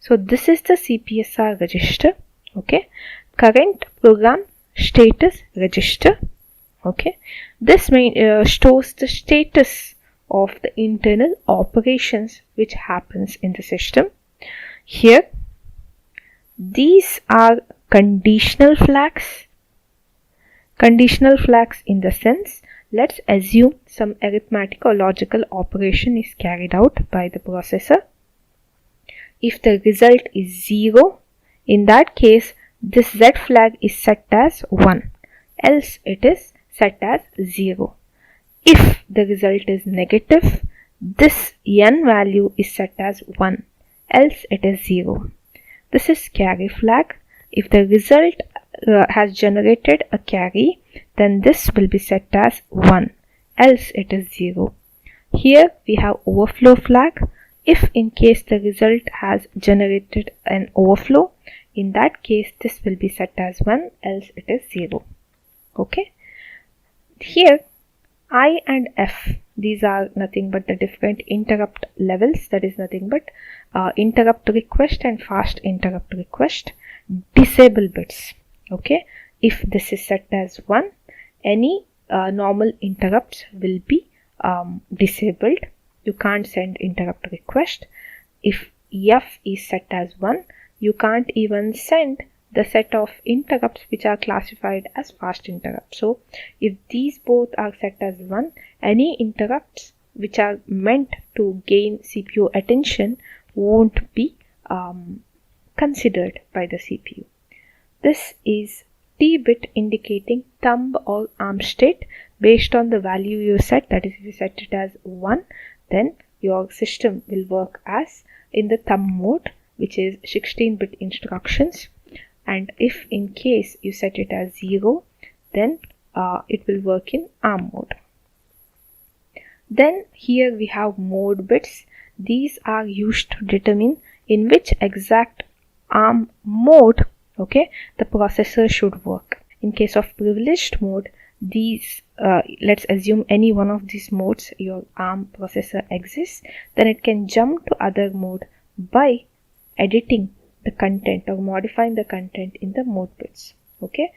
So this is the CPSR register. Okay, current program status register. Okay, this stores the status of the internal operations which happens in the system. Here, these are conditional flags. Conditional flags in the sense, let's assume some arithmetic or logical operation is carried out by the processor. If the result is 0, in that case, this Z flag is set as 1, else it is set as 0. If the result is negative, this N value is set as 1, else it is 0. This is carry flag. If the result has generated a carry, then this will be set as 1, else it is 0. Here we have overflow flag. If in case the result has generated an overflow, in that case this will be set as 1, else it is 0. Okay. Here I and F, these are nothing but the different interrupt levels, that is nothing but interrupt request and fast interrupt request disable bits. Okay, if this is set as 1, any normal interrupts will be disabled. You can't send interrupt request. If F is set as 1, you can't even send the set of interrupts which are classified as fast interrupts. So if these both are set as 1, any interrupts which are meant to gain CPU attention won't be considered by the CPU. This is T bit indicating thumb or arm state based on the value you set. That is, if you set it as 1, then your system will work as in the thumb mode, which is 16-bit instructions. And if in case you set it as 0, then it will work in ARM mode. Then here we have mode bits. These are used to determine in which exact ARM mode, okay, the processor should work. In case of privileged mode, these let's assume any one of these modes your ARM processor exists, then it can jump to other mode by editing the content or modifying the content in the mode bits. Okay.